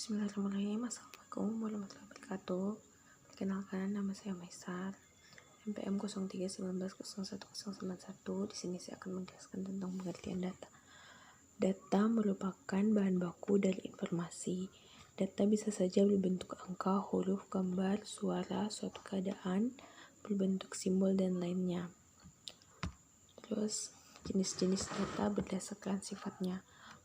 Bismillahirrahmanirrahim. Assalamualaikum warahmatullahi wabarakatuh. Perkenalkan, nama saya Maisar, NPM 0319010191. Di sini saya akan menjelaskan tentang pengertian data. Data merupakan bahan baku dari informasi. Data bisa saja berbentuk angka, huruf, gambar, suara, suatu keadaan, berbentuk simbol, dan lainnya. Terus, jenis-jenis data berdasarkan sifatnya.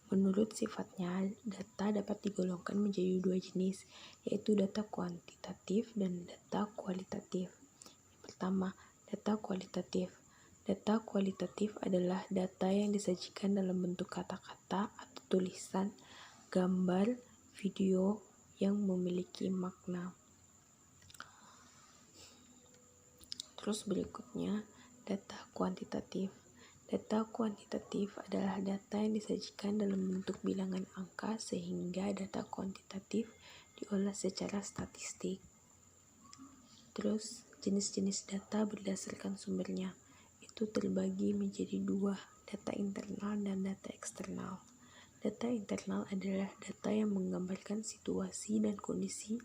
Menurut sifatnya, data dapat digolongkan menjadi dua jenis, yaitu data kuantitatif dan data kualitatif. Yang pertama, data kualitatif. Data kualitatif adalah data yang disajikan dalam bentuk kata-kata atau tulisan, gambar, video yang memiliki makna. Terus berikutnya, data kuantitatif. Data kuantitatif adalah data yang disajikan dalam bentuk bilangan angka sehingga data kuantitatif diolah secara statistik. Terus, jenis-jenis data berdasarkan sumbernya itu terbagi menjadi dua, data internal dan data eksternal. Data internal adalah data yang menggambarkan situasi dan kondisi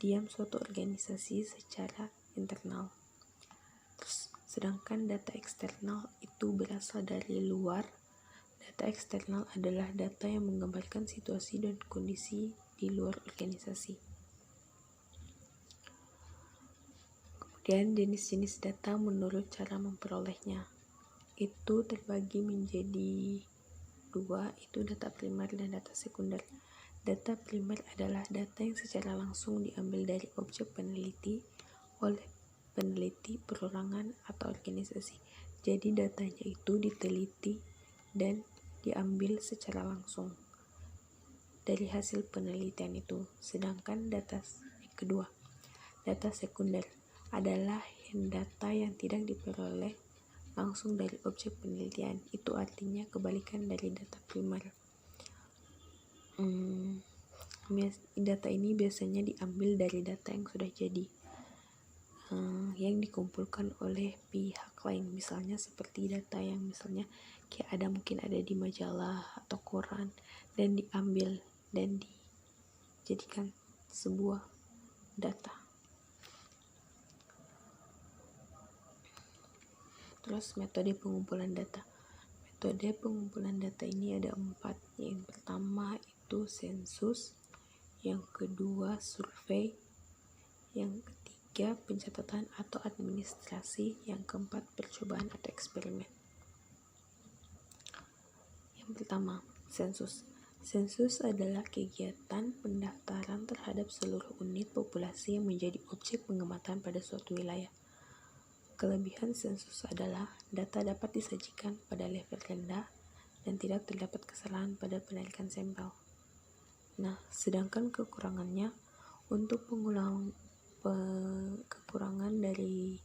diam suatu organisasi secara internal. Sedangkan data eksternal itu berasal dari luar. Data eksternal adalah data yang menggambarkan situasi dan kondisi di luar organisasi. Kemudian jenis-jenis data menurut cara memperolehnya itu terbagi menjadi dua, itu data primer dan data sekunder. Data primer adalah data yang secara langsung diambil dari objek peneliti oleh peneliti, perorangan, atau organisasi. Jadi datanya itu diteliti dan diambil secara langsung dari hasil penelitian itu. Sedangkan data kedua, data sekunder adalah data yang tidak diperoleh langsung dari objek penelitian. Itu artinya kebalikan dari data primer. Data ini biasanya diambil dari data yang sudah jadi, yang dikumpulkan oleh pihak lain, misalnya seperti data yang misalnya kayak mungkin ada di majalah atau koran dan diambil dan dijadikan sebuah data. Terus metode pengumpulan data. Metode pengumpulan data ini ada 4. Yang pertama itu sensus, yang kedua survei, yang ketiga pencatatan atau administrasi, yang keempat percobaan atau eksperimen. Yang pertama, sensus. Sensus adalah kegiatan pendaftaran terhadap seluruh unit populasi yang menjadi objek pengamatan pada suatu wilayah. Kelebihan sensus adalah data dapat disajikan pada level rendah dan tidak terdapat kesalahan pada penarikan sampel. Nah, sedangkan kekurangannya, untuk kekurangan dari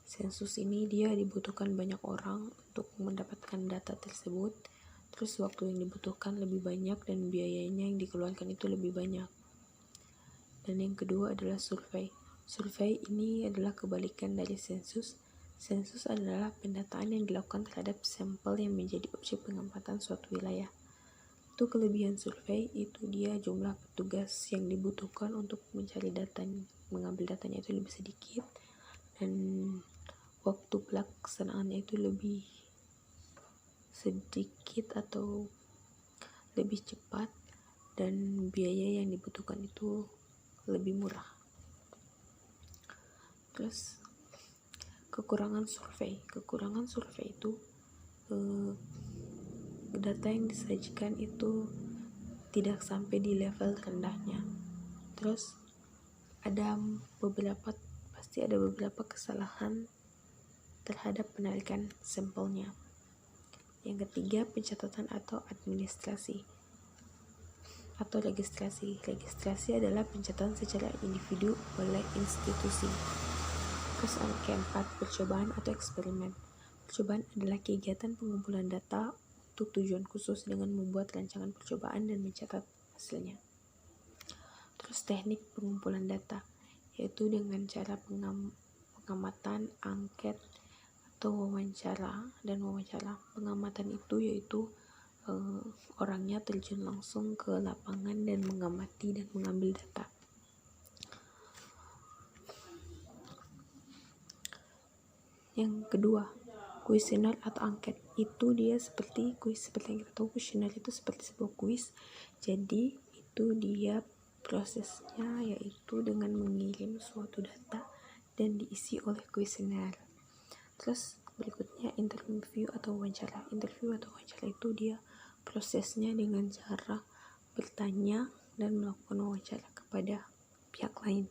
sensus ini, dia dibutuhkan banyak orang untuk mendapatkan data tersebut. Terus waktu yang dibutuhkan lebih banyak dan biayanya yang dikeluarkan itu lebih banyak. Dan yang kedua adalah survei. Survei ini adalah kebalikan dari sensus. Sensus adalah pendataan yang dilakukan terhadap sampel yang menjadi objek pengamatan suatu wilayah. Itu kelebihan survei, itu dia jumlah petugas yang dibutuhkan untuk mencari data, mengambil datanya itu lebih sedikit, dan waktu pelaksanaannya itu lebih sedikit atau lebih cepat, dan biaya yang dibutuhkan itu lebih murah. Terus kekurangan survei itu data yang disajikan itu tidak sampai di level rendahnya. Terus pasti ada beberapa kesalahan terhadap penarikan sampelnya. Yang ketiga, pencatatan atau administrasi atau registrasi. Registrasi adalah pencatatan secara individu oleh institusi. Terus yang keempat, percobaan atau eksperimen. Percobaan adalah kegiatan pengumpulan data untuk tujuan khusus dengan membuat rancangan percobaan dan mencatat hasilnya. Terus teknik pengumpulan data, yaitu dengan cara pengamatan, angket, atau wawancara. Pengamatan itu yaitu orangnya terjun langsung ke lapangan dan mengamati dan mengambil data. Yang kedua, kuesioner atau angket. Itu dia seperti kuis, seperti yang kita tahu kuesioner itu seperti sebuah kuis. Jadi itu dia prosesnya yaitu dengan mengirim suatu data dan diisi oleh kuesioner. Terus berikutnya interview atau wawancara. Interview atau wawancara itu dia prosesnya dengan cara bertanya dan melakukan wawancara kepada pihak lain.